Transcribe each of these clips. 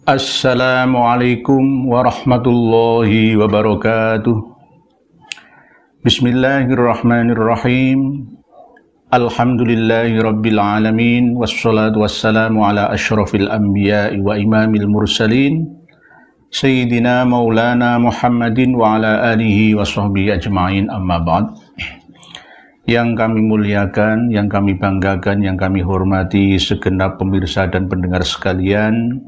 Assalamualaikum warahmatullahi wabarakatuh. Bismillahirrahmanirrahim. Alhamdulillahi rabbil alamin. Wassalatu wassalamu ala ashrafil anbiya'i wa imamil mursalin Sayyidina maulana Muhammadin wa ala alihi wa sahbihi ajma'in, amma ba'd. Yang kami muliakan, yang kami banggakan, yang kami hormati segenap pemirsa dan pendengar sekalian,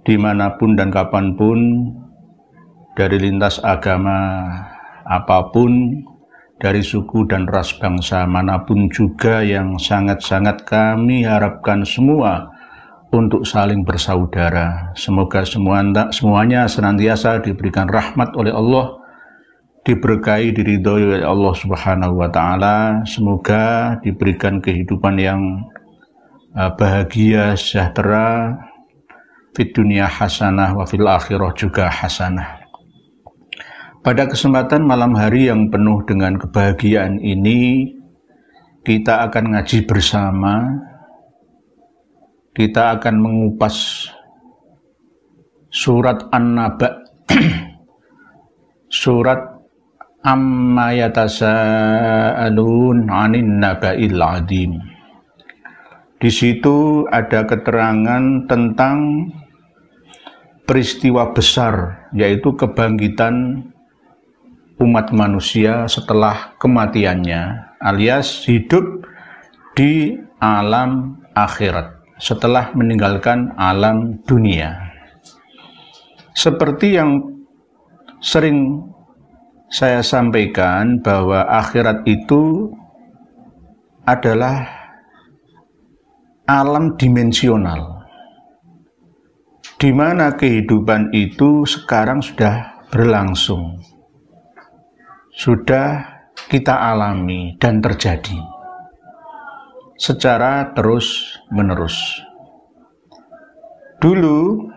dimanapun dan kapanpun, dari lintas agama apapun, dari suku dan ras bangsa manapun juga, yang sangat-sangat kami harapkan semua untuk saling bersaudara. Semoga semuanya senantiasa diberikan rahmat oleh Allah, diberkahi, diridhoi oleh Allah Subhanahu wa Ta'ala. Semoga diberikan kehidupan yang bahagia, sejahtera, fid dunia hasanah wa fil akhirah juga hasanah. Pada kesempatan malam hari yang penuh dengan kebahagiaan ini, kita akan ngaji bersama. Kita akan mengupas surat An-Naba, surat Amma yatasa'alun 'anin naba'il 'adzim. Di situ ada keterangan tentang peristiwa besar, yaitu kebangkitan umat manusia setelah kematiannya, alias hidup di alam akhirat setelah meninggalkan alam dunia. Seperti yang sering saya sampaikan, bahwa akhirat itu adalah alam dimensional, di mana kehidupan itu sekarang sudah berlangsung, sudah kita alami dan terjadi secara terus-menerus. Dulu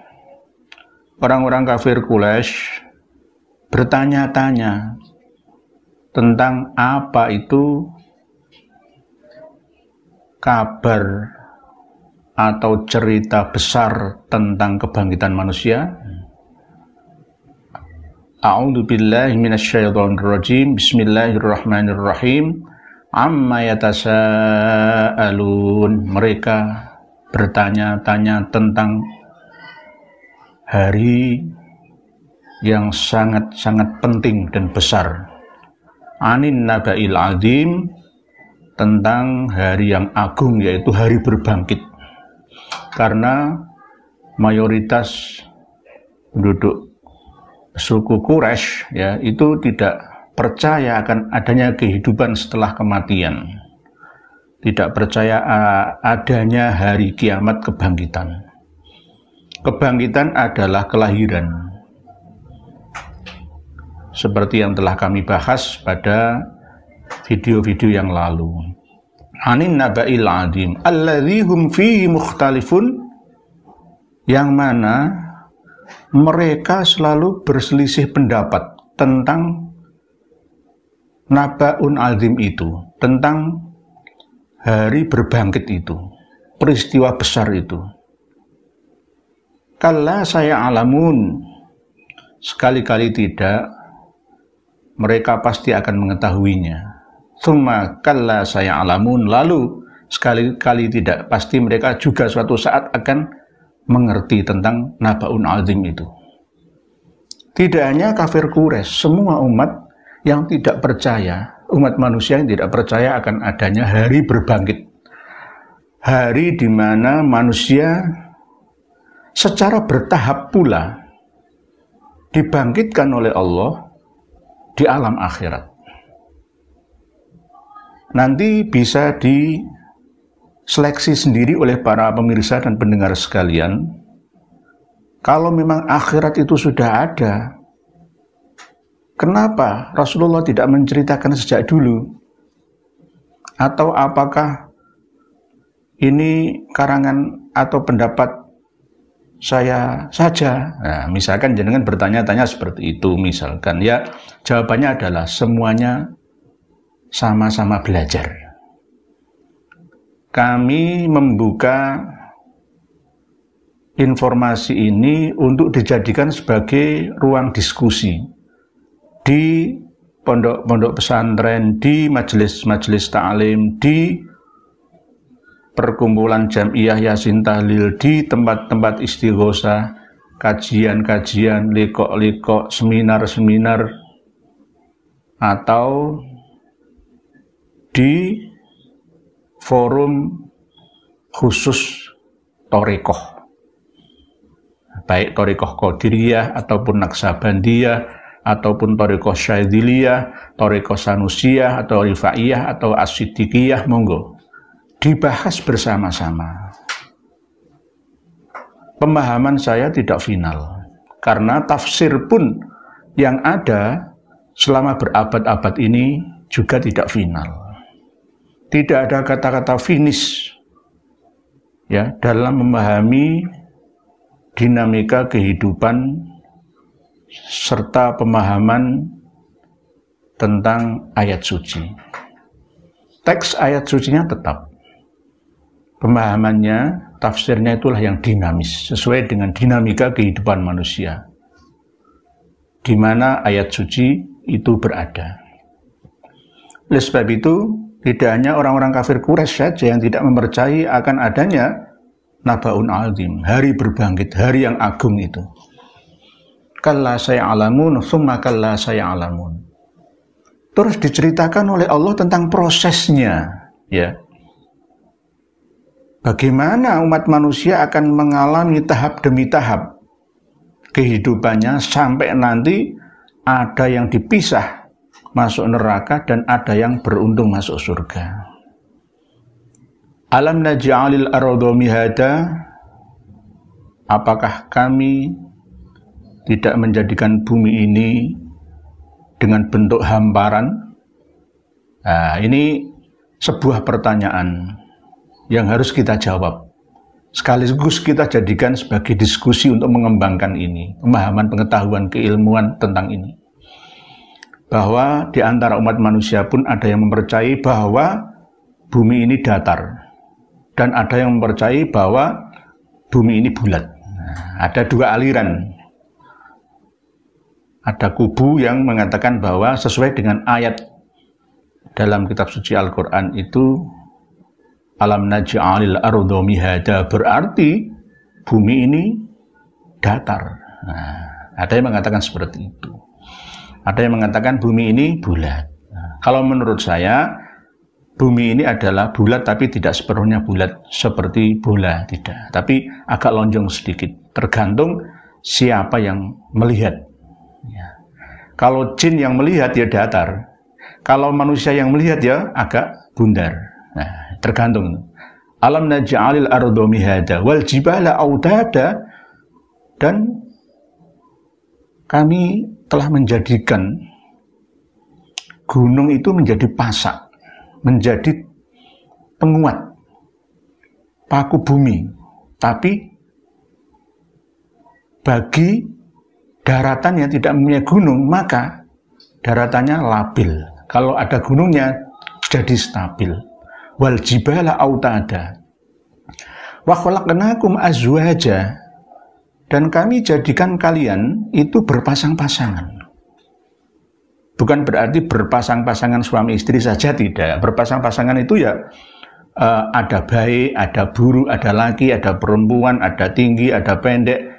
orang-orang kafir Quraisy bertanya-tanya tentang apa itu kabar atau cerita besar tentang kebangkitan manusia. A'udzu billahi minasyaitonir rajim. Bismillahirrahmanirrahim. Amma yatasa'alun. Mereka bertanya-tanya tentang hari yang sangat-sangat penting dan besar. Anin naba'il 'adzim, tentang hari yang agung, yaitu hari berbangkit. Karena mayoritas penduduk suku Quraisy itu tidak percaya akan adanya kehidupan setelah kematian, tidak percaya adanya hari kiamat, kebangkitan. Kebangkitan adalah kelahiran, seperti yang telah kami bahas pada video-video yang lalu. Anin naba'il 'adzim alladzi hum fihi mukhtalifun, yang mana mereka selalu berselisih pendapat tentang naba'un 'adzim itu, tentang hari berbangkit itu, peristiwa besar itu. Kalla saya alamun, sekali-kali tidak, mereka pasti akan mengetahuinya. Tsumma kalla saya alamun, lalu sekali-kali tidak, pasti mereka juga suatu saat akan mengerti tentang naba'un 'adzim itu. Tidak hanya kafir Quraisy, semua umat yang tidak percaya, umat manusia yang tidak percaya akan adanya hari berbangkit, hari di mana manusia secara bertahap pula dibangkitkan oleh Allah di alam akhirat. Nanti bisa diseleksi sendiri oleh para pemirsa dan pendengar sekalian. Kalau memang akhirat itu sudah ada, kenapa Rasulullah tidak menceritakan sejak dulu? Atau apakah ini karangan atau pendapat saya saja? Nah, misalkan jenengan bertanya-tanya seperti itu, misalkan, ya jawabannya adalah semuanya sama-sama belajar. Kami membuka informasi ini untuk dijadikan sebagai ruang diskusi di pondok-pondok pesantren, di majelis-majelis ta'lim, di perkumpulan jamiah yasin tahlil, di tempat-tempat istighosah, kajian-kajian, lekok-lekok, seminar-seminar, atau di forum khusus Thariqah, baik Thariqah Qadiriyah ataupun Naksabandiyah ataupun Thariqah Syadziliyah, Thariqah Sanusiyah atau Rifaiyah atau As-Siddiqiyah, monggo dibahas bersama-sama. Pemahaman saya tidak final, karena tafsir pun yang ada selama berabad-abad ini juga tidak final. Tidak ada kata-kata finish ya dalam memahami dinamika kehidupan serta pemahaman tentang ayat suci. Teks ayat sucinya tetap, pemahamannya, tafsirnya itulah yang dinamis, sesuai dengan dinamika kehidupan manusia, di mana ayat suci itu berada. Oleh sebab itu, tidak hanya orang-orang kafir Quraisy saja yang tidak mempercayai akan adanya Naba'un Azim, hari berbangkit, hari yang agung itu. Kalla saya'alamun, summa kalla saya'alamun. Terus diceritakan oleh Allah tentang prosesnya, ya. Bagaimana umat manusia akan mengalami tahap demi tahap kehidupannya sampai nanti ada yang dipisah masuk neraka dan ada yang beruntung masuk surga. Alam naj'alil arda mihada, apakah kami tidak menjadikan bumi ini dengan bentuk hamparan? Nah, ini sebuah pertanyaan yang harus kita jawab. Sekaligus kita jadikan sebagai diskusi untuk mengembangkan ini, pemahaman, pengetahuan, keilmuan tentang ini. Bahwa di antara umat manusia pun ada yang mempercayai bahwa bumi ini datar, dan ada yang mempercayai bahwa bumi ini bulat. Nah, ada dua aliran. Ada kubu yang mengatakan bahwa sesuai dengan ayat dalam kitab suci Al-Quran itu, alam naj'alil arda mihada, berarti bumi ini datar. Nah, ada yang mengatakan seperti itu. Ada yang mengatakan bumi ini bulat. Nah, kalau menurut saya, bumi ini adalah bulat tapi tidak sepenuhnya bulat seperti bola, tidak. Tapi agak lonjong sedikit, tergantung siapa yang melihat. Ya. Kalau jin yang melihat ya datar, kalau manusia yang melihat ya agak bundar. Nah, tergantung. Alam naj'alil arda mihada wal jibala autada, dan kami telah menjadikan gunung itu menjadi pasak, menjadi penguat paku bumi. Tapi bagi daratan yang tidak mempunyai gunung, maka daratannya labil. Kalau ada gunungnya jadi stabil. Wal jibala autada wa khalaqnakum azwaja, dan kami jadikan kalian itu berpasang-pasangan. Bukan berarti berpasang-pasangan suami istri saja, tidak. Berpasang-pasangan itu ya ada baik, ada buruk, ada laki, ada perempuan, ada tinggi, ada pendek,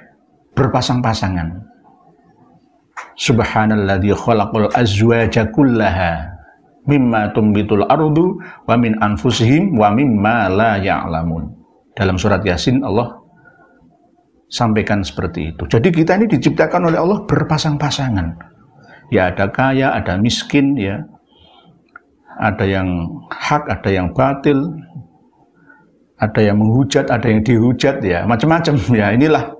berpasang-pasangan. Subhanalladzi khalaqal azwaja kullaha mimma tumbitul ardu wa min anfusihim wa mimma la ya'lamun. Dalam surat Yasin Allah sampaikan seperti itu. Jadi kita ini diciptakan oleh Allah berpasang-pasangan. Ya ada kaya, ada miskin, ya. Ada yang hak, ada yang batil. Ada yang menghujat, ada yang dihujat, ya. Macam-macam, ya. Inilah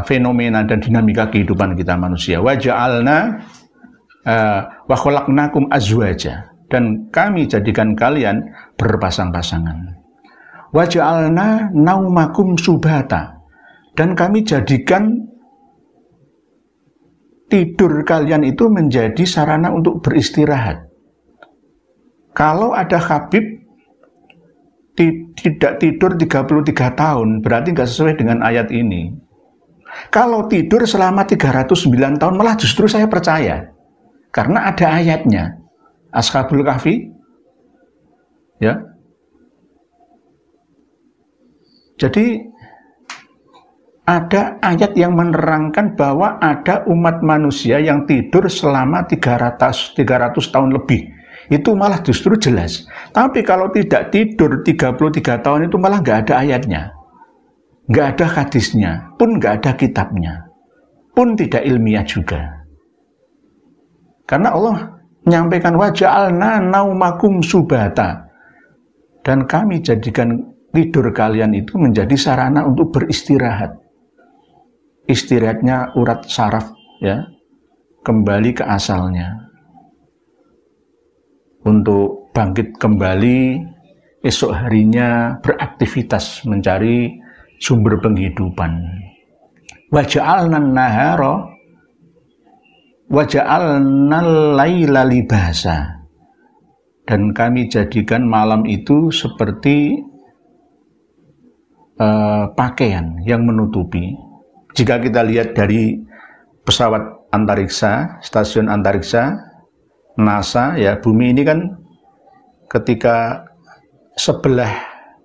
fenomena dan dinamika kehidupan kita manusia. Wa ja'alna wa khalaqnakum azwaja, dan kami jadikan kalian berpasang-pasangan. Wa ja'alna naumakum subata, dan kami jadikan tidur kalian itu menjadi sarana untuk beristirahat. Kalau ada Habib tidak tidur 33 tahun, berarti nggak sesuai dengan ayat ini. Kalau tidur selama 309 tahun, malah justru saya percaya. Karena ada ayatnya. Ashabul Kahfi, ya. Jadi ada ayat yang menerangkan bahwa ada umat manusia yang tidur selama 300 tahun lebih. Itu malah justru jelas. Tapi kalau tidak tidur 33 tahun itu malah nggak ada ayatnya. Nggak ada hadisnya, pun nggak ada kitabnya. Pun tidak ilmiah juga. Karena Allah menyampaikan waja'alna naumakum subata. Dan kami jadikan tidur kalian itu menjadi sarana untuk beristirahat. Istirahatnya urat saraf, ya, kembali ke asalnya. Untuk bangkit kembali esok harinya beraktivitas mencari sumber penghidupan. Waja'alna nahara waja'alna laila libasa. Dan kami jadikan malam itu seperti pakaian yang menutupi. Jika kita lihat dari pesawat antariksa, stasiun antariksa NASA, ya, bumi ini kan ketika sebelah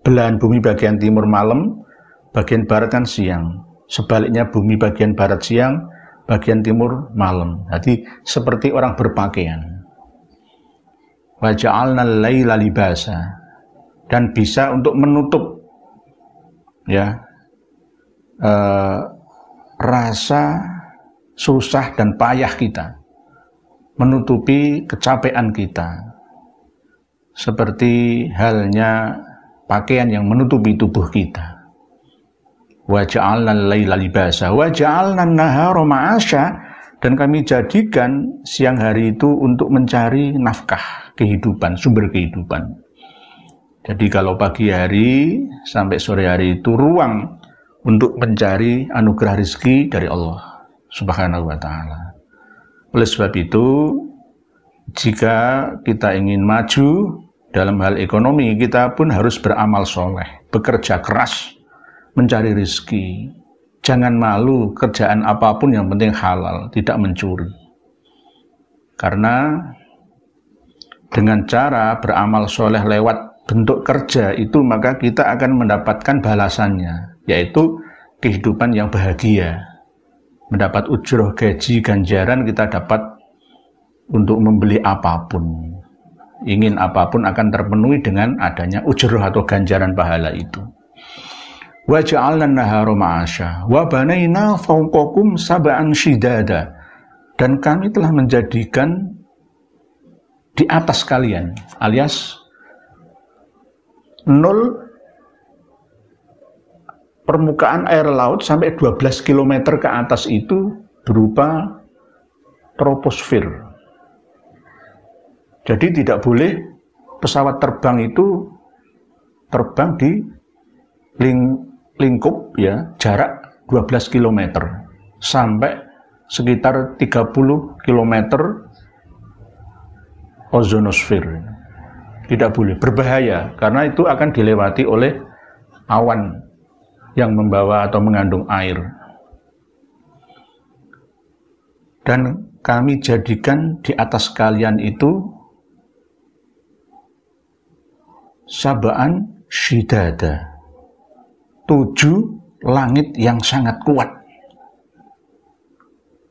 belahan bumi bagian timur malam, bagian barat kan siang. Sebaliknya bumi bagian barat siang, bagian timur malam. Jadi seperti orang berpakaian. Wa ja'alna al-laila libasa. Dan bisa untuk menutup, ya, rasa susah dan payah kita, menutupi kecapean kita, seperti halnya pakaian yang menutupi tubuh kita. Wa ja'alna al-laila libasa wa ja'alna an-nahara ma'asya. Dan kami jadikan siang hari itu untuk mencari nafkah kehidupan, sumber kehidupan. Jadi kalau pagi hari sampai sore hari itu ruang untuk mencari anugerah rezeki dari Allah Subhanahu wa ta'ala. Oleh sebab itu, jika kita ingin maju dalam hal ekonomi, kita pun harus beramal soleh, bekerja keras, mencari rezeki. Jangan malu, kerjaan apapun yang penting halal, tidak mencuri. Karena dengan cara beramal soleh lewat bentuk kerja itu, maka kita akan mendapatkan balasannya, yaitu kehidupan yang bahagia. Mendapat ujroh, gaji, ganjaran kita dapat untuk membeli apapun. Ingin apapun akan terpenuhi dengan adanya ujroh atau ganjaran pahala itu. Wa ja'alna an-nahara ma'asya wa banayna fawqakum sab'an shidada. Dan kami telah menjadikan di atas kalian, alias nol permukaan air laut sampai 12 km ke atas itu berupa troposfer. Jadi tidak boleh pesawat terbang itu terbang di lingkup, ya, jarak 12 km sampai sekitar 30 km ozonosfer. Tidak boleh, berbahaya, karena itu akan dilewati oleh awan yang membawa atau mengandung air. Dan kami jadikan di atas kalian itu sab'an shidada, 7 langit yang sangat kuat.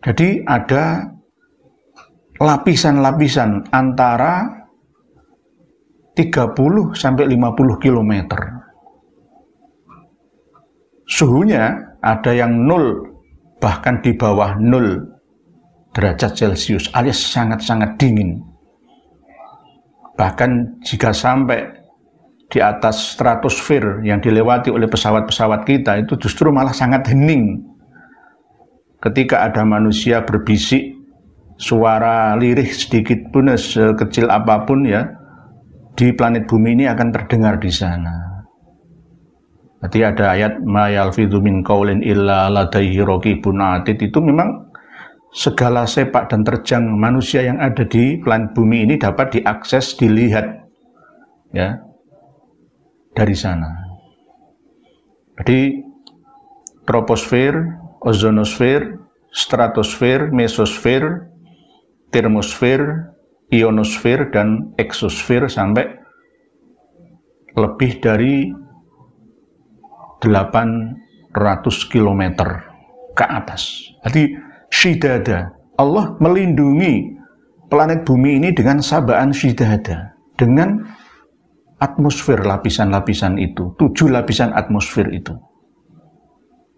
Jadi ada lapisan-lapisan antara 30 sampai 50 km. Suhunya ada yang 0, bahkan di bawah 0 derajat Celcius, alias sangat-sangat dingin. Bahkan jika sampai di atas stratosfer yang dilewati oleh pesawat-pesawat kita, itu justru malah sangat hening. Ketika ada manusia berbisik, suara lirih sedikit pun, sekecil apapun, ya, di planet bumi ini akan terdengar di sana. Jadi ada ayat ma yalfidhu min qaulin illa ladaihi raqibun atid. Itu memang segala sepak dan terjang manusia yang ada di planet bumi ini dapat diakses, dilihat, ya. dari sana. Jadi troposfer, ozonosfer, stratosfer, mesosfer, termosfer, ionosfer, dan eksosfer sampai lebih dari 800 km ke atas. Jadi syidada, Allah melindungi planet bumi ini dengan sabaan syidada, dengan atmosfer lapisan-lapisan itu, 7 lapisan atmosfer itu.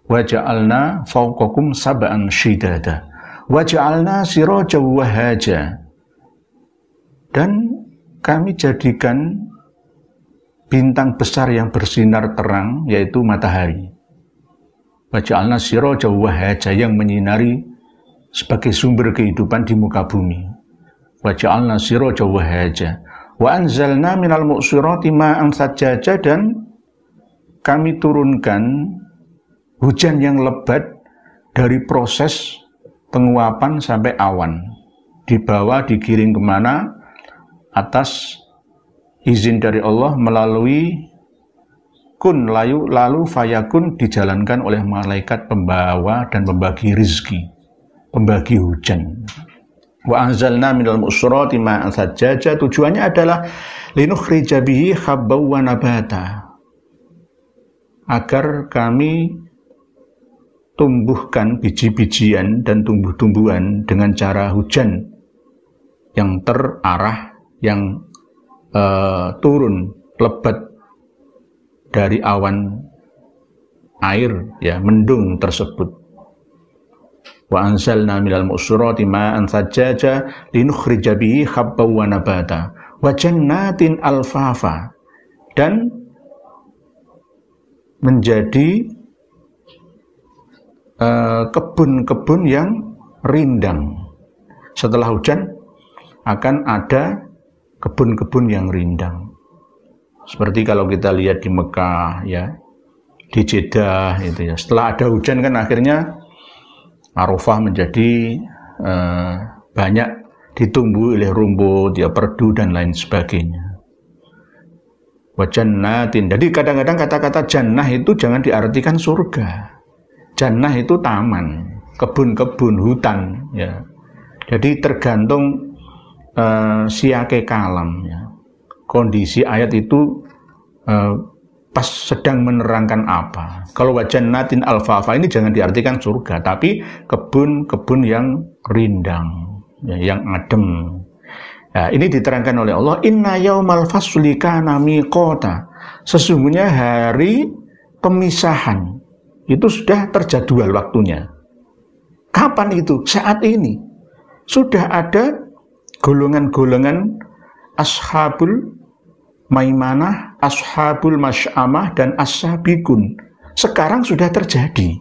Wa ja'alna fawqakum sab'an syidada wa ja'alna sirajan wahaja, dan kami jadikan bintang besar yang bersinar terang, yaitu matahari. Wa ja'alna sirajan wahaja, yang menyinari sebagai sumber kehidupan di muka bumi. Wa ja'alna sirajan wahaja wa anzalna minal mu'sirati ma'an sajjaja, dan kami turunkan hujan yang lebat dari proses penguapan sampai awan, dibawa digiring kemana, atas izin dari Allah melalui kun, lalu fayakun, dijalankan oleh malaikat pembawa dan pembagi rizki, pembagi hujan. Wa anzalna minal mu'sirati ma'an sajjaja, tujuannya adalah linukhrija bihi habbaw wa nabata, agar kami tumbuhkan biji-bijian dan tumbuh-tumbuhan dengan cara hujan yang terarah, yang turun lebat dari awan air, ya, mendung tersebut. Wa anzalna minal mu'sirati ma'an sajjaja linukhrija bihi habbaw wa nabata wa jannatin alfafa, dan menjadi kebun-kebun yang rindang. Setelah hujan akan ada kebun-kebun yang rindang. Seperti kalau kita lihat di Mekah, ya, di Jeddah itu, ya. Setelah ada hujan kan akhirnya Arafah menjadi banyak ditumbuhi oleh rumput, ya, perdu dan lain sebagainya. Wa jannatin. Jadi kadang-kadang kata-kata jannah itu jangan diartikan surga. Jannah itu taman, kebun-kebun, hutan, ya. Jadi tergantung siyake kalam, ya. Kondisi ayat itu pas sedang menerangkan apa. Kalau wa jannatin alfafa ini jangan diartikan surga, tapi kebun-kebun yang rindang, ya, yang adem. Nah, ini diterangkan oleh Allah, inna yaumal fasli kana miqata. Sesungguhnya hari pemisahan itu sudah terjadwal waktunya. Kapan itu? Saat ini. Sudah ada golongan-golongan ashabul maimanah, ashabul masy'amah, dan as-sabiqun. Sekarang sudah terjadi.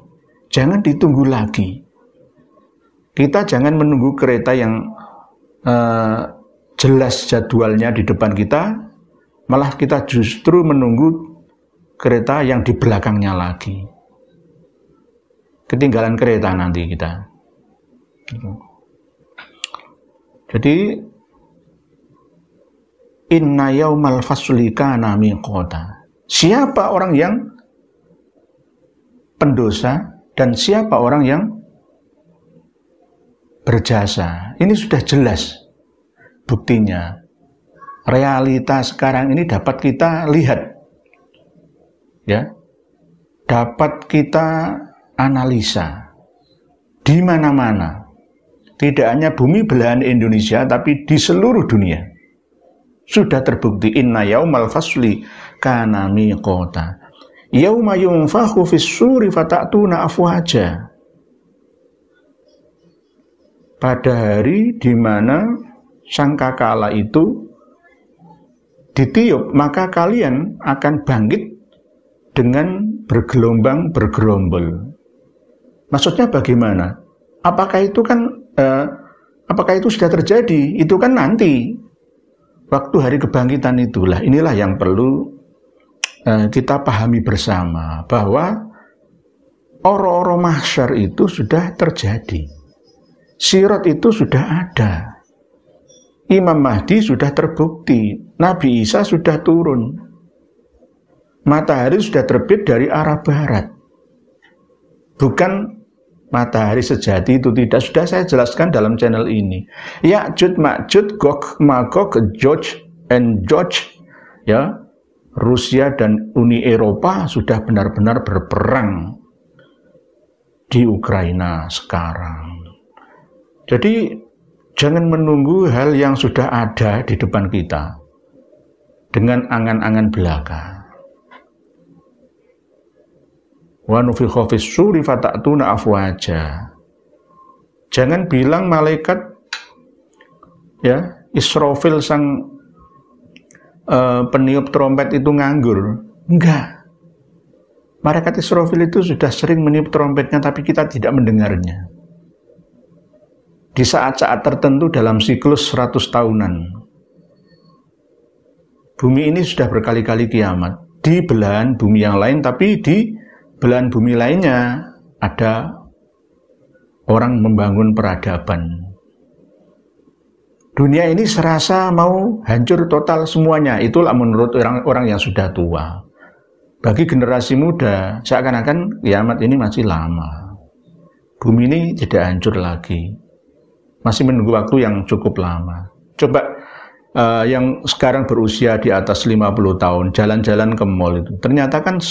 Jangan ditunggu lagi. Kita jangan menunggu kereta yang jelas jadwalnya di depan kita, malah kita justru menunggu kereta yang di belakangnya lagi. Ketinggalan kereta nanti kita. Jadi inna yaumal fasli kana miqata. Siapa orang yang pendosa dan siapa orang yang berjasa. Ini sudah jelas buktinya. Realita sekarang ini dapat kita lihat, ya, dapat kita analisa di mana-mana. Tidak hanya bumi belahan Indonesia, tapi di seluruh dunia sudah terbukti. Inna yaumal fasli kana miqata yauma yunfakhu fis suri fatatuna afwaja. Pada hari di mana sangkakala itu ditiup, maka kalian akan bangkit dengan bergelombang bergerombol. Maksudnya bagaimana? Apakah itu sudah terjadi? Itu kan nanti waktu hari kebangkitan itulah. Inilah yang perlu kita pahami bersama, bahwa oro-oro mahsyar itu sudah terjadi. Sirat itu sudah ada. Imam Mahdi sudah terbukti. Nabi Isa sudah turun. matahari sudah terbit dari arah barat. Bukan matahari sejati itu tidak, sudah saya jelaskan dalam channel ini. Ya'juj Ma'juj, Gog Magog, George and George, ya, Rusia dan Uni Eropa sudah benar-benar berperang di Ukraina sekarang. Jadi jangan menunggu hal yang sudah ada di depan kita dengan angan-angan belaka. Wa nufikha fis suri fata'tuna afwaja. Jangan bilang malaikat, ya, Israfil sang peniup trompet itu nganggur. Enggak. Malaikat Israfil itu sudah sering meniup trompetnya, tapi kita tidak mendengarnya. Di saat-saat tertentu dalam siklus 100 tahunan. Bumi ini sudah berkali-kali kiamat. Di belahan bumi yang lain, tapi di belahan bumi lainnya ada orang membangun peradaban. Dunia ini serasa mau hancur total semuanya. Itulah menurut orang-orang yang sudah tua. Bagi generasi muda, seakan-akan kiamat ini masih lama. Bumi ini tidak hancur lagi. Masih menunggu waktu yang cukup lama. Coba yang sekarang berusia di atas 50 tahun, jalan-jalan ke mall itu. Ternyata kan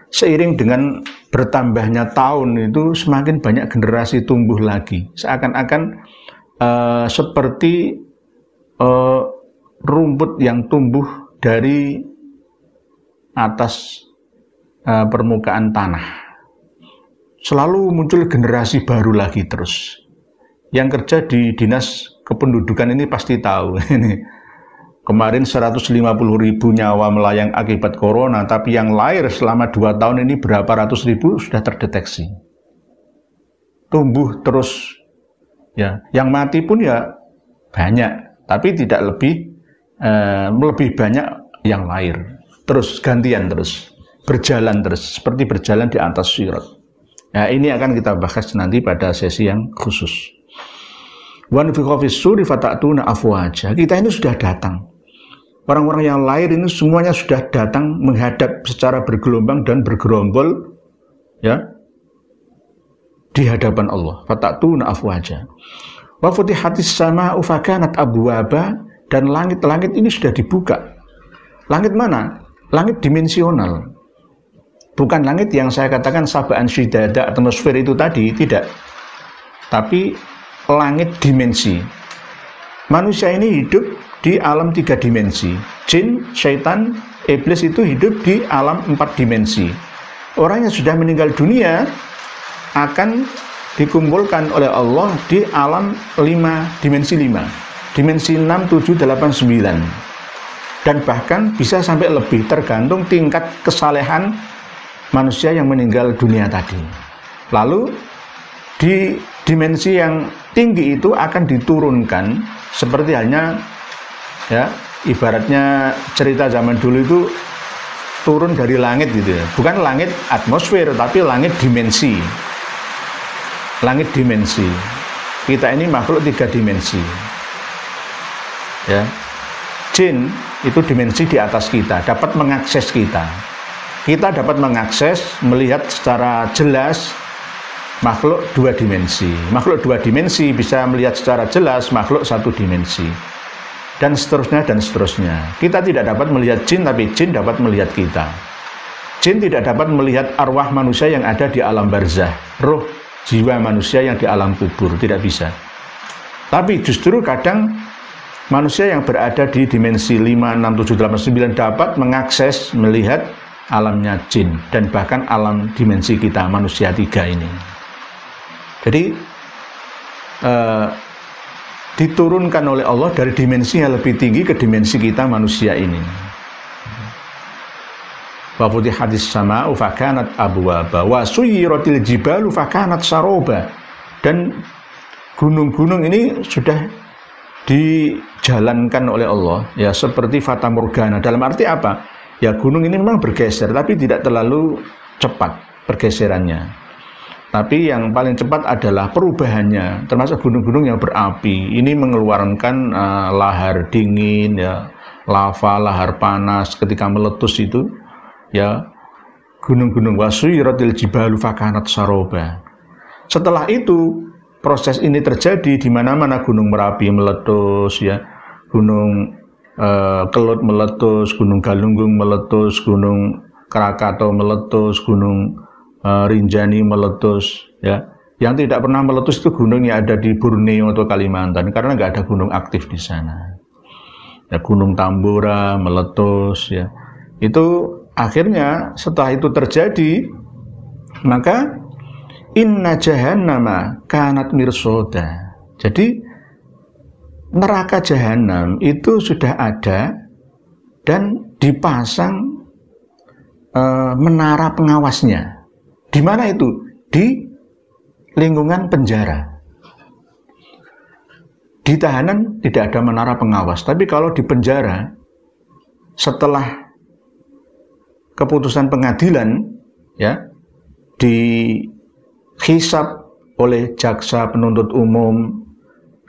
seiring dengan bertambahnya tahun itu semakin banyak generasi tumbuh lagi. Seakan-akan seperti rumput yang tumbuh dari atas permukaan tanah. Selalu muncul generasi baru lagi terus. Yang kerja di dinas kependudukan ini pasti tahu. Kemarin 150.000 nyawa melayang akibat corona, tapi yang lahir selama 2 tahun ini berapa ratus ribu sudah terdeteksi. Tumbuh terus, ya. Yang mati pun ya banyak, tapi tidak lebih banyak yang lahir. Terus gantian terus, berjalan terus, seperti berjalan di atas sirat. Nah, ini akan kita bahas nanti pada sesi yang khusus. Wa nufikha fis suri fata'tuna afwaja. Kita ini sudah datang. Orang-orang yang lahir ini semuanya sudah datang menghadap secara bergelombang dan bergerombol, ya, di hadapan Allah. Fata'tuna afwaja. Wa futihatis sama'u fakanat abwaba, dan langit-langit ini sudah dibuka. Langit mana? Langit dimensional. Bukan langit yang saya katakan sabaan syidada atmosfer itu tadi, tidak. Tapi langit dimensi. Manusia ini hidup di alam 3 dimensi. Jin, syaitan, iblis itu hidup di alam 4 dimensi. Orang yang sudah meninggal dunia akan dikumpulkan oleh Allah di alam 5, dimensi 5. Dimensi 6, 7, 8, 9. Dan bahkan bisa sampai lebih, tergantung tingkat kesalehan manusia yang meninggal dunia tadi. Lalu di dimensi yang tinggi itu akan diturunkan, seperti halnya, ya, ibaratnya cerita zaman dulu itu turun dari langit gitu ya. Bukan langit atmosfer, tapi langit dimensi. Langit dimensi. Kita ini makhluk 3 dimensi. Ya. Jin itu dimensi di atas kita, dapat mengakses kita. Kita dapat mengakses, melihat secara jelas makhluk 2 dimensi. Makhluk 2 dimensi bisa melihat secara jelas makhluk 1 dimensi. Dan seterusnya dan seterusnya. Kita tidak dapat melihat jin, tapi jin dapat melihat kita. Jin tidak dapat melihat arwah manusia yang ada di alam barzah, roh jiwa manusia yang di alam kubur, tidak bisa. Tapi justru kadang manusia yang berada di dimensi 5, 6, 7, 8, 9 dapat mengakses, melihat alamnya jin, dan bahkan alam dimensi kita, manusia 3 ini. Jadi diturunkan oleh Allah dari dimensi yang lebih tinggi ke dimensi kita manusia ini. Wa futihatis sama'u fakanat abwaba wa suyyiratil jibalu fakanat saroba. Dan gunung-gunung ini sudah dijalankan oleh Allah, ya, seperti fata morgana. Dalam arti apa? Ya, gunung ini memang bergeser, tapi tidak terlalu cepat pergeserannya. Tapi yang paling cepat adalah perubahannya, termasuk gunung-gunung yang berapi. Ini mengeluarkan lahar dingin, ya, lava, lahar panas ketika meletus itu. ya gunung-gunung, wasuyiratil jibalu fakanat saroba. Setelah itu proses ini terjadi di mana-mana, Gunung Merapi meletus, ya, Gunung Kelut meletus, Gunung Galunggung meletus, Gunung Krakatau meletus, Gunung Rinjani meletus, ya. Yang tidak pernah meletus itu gunung yang ada di Borneo atau Kalimantan, karena nggak ada gunung aktif di sana. Ya, Gunung Tambora meletus, ya. Itu akhirnya setelah itu terjadi, maka inna jahannama kanat mirsoda. Jadi neraka jahanam itu sudah ada dan dipasang menara pengawasnya. Di mana itu? Di lingkungan penjara. Di tahanan tidak ada menara pengawas, tapi kalau di penjara setelah keputusan pengadilan, ya, dihisab oleh jaksa penuntut umum,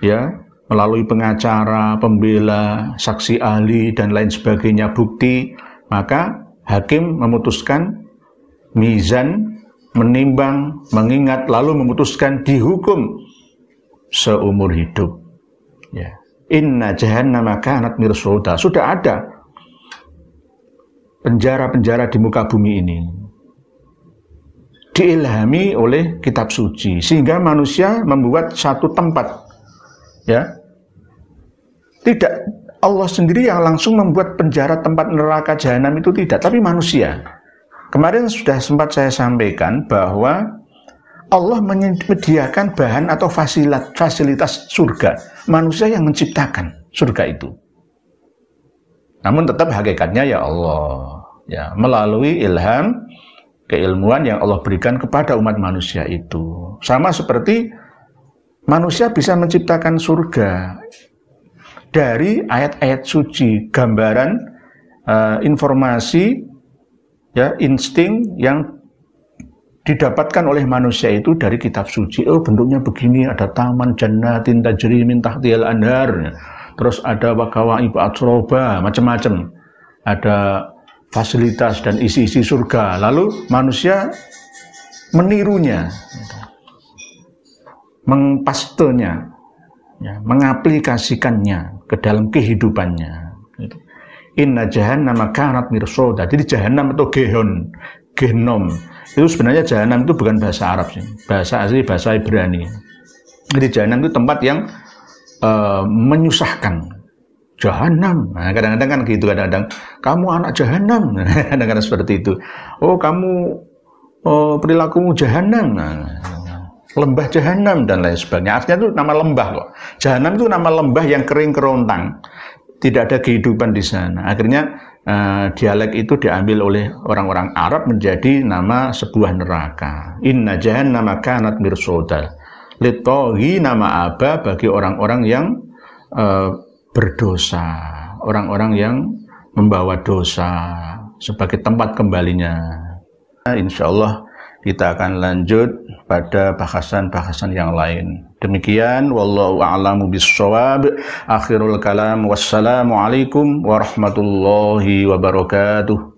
ya, melalui pengacara, pembela, saksi ahli dan lain sebagainya, bukti, maka hakim memutuskan, mizan, menimbang, mengingat, lalu memutuskan dihukum seumur hidup. Ya. Inna jahannama kanat mirsoda. Sudah ada penjara-penjara di muka bumi ini, diilhami oleh kitab suci, sehingga manusia membuat satu tempat, ya. Tidak Allah sendiri yang langsung membuat penjara, tempat neraka jahanam itu tidak, tapi manusia. Kemarin sudah sempat saya sampaikan bahwa Allah menyediakan bahan atau fasilitas surga, manusia yang menciptakan surga itu. Namun tetap hakikatnya ya Allah, ya, melalui ilham keilmuan yang Allah berikan kepada umat manusia itu. Sama seperti manusia bisa menciptakan surga dari ayat-ayat suci, gambaran, informasi, ya, insting yang didapatkan oleh manusia itu dari kitab suci. Oh, bentuknya begini, ada taman jannatin tajri min tahtihal anhar, terus ada wakawaib atsroba, macam-macam, ada fasilitas dan isi-isi surga. Lalu manusia menirunya, mengpastenya, ya, mengaplikasikannya ke dalam kehidupannya. Inna jahannama kanat mirsoda. Jadi jahanam atau genom itu sebenarnya jahanam itu bukan bahasa Arab sih, bahasa asli, bahasa Ibrani. Jadi jahanam itu tempat yang menyusahkan. Jahanam, nah, kadang-kadang kan gitu, kadang-kadang kamu anak jahanam, kadang-kadang seperti itu. Oh, kamu perilakumu jahanam, nah, lembah jahanam dan lain sebagainya. Artinya itu nama lembah kok. Jahanam itu nama lembah yang kering kerontang, tidak ada kehidupan di sana. Akhirnya dialek itu diambil oleh orang-orang Arab menjadi nama sebuah neraka. Inna jahannama kanat mirsoda litoghi, nama aba bagi orang-orang yang berdosa, orang-orang yang membawa dosa sebagai tempat kembalinya. Insyaallah kita akan lanjut pada bahasan-bahasan yang lain. Demikian, wallahu a'lamu bis-shawab. Akhirul kalam, wassalamu alaikum warahmatullahi wabarakatuh.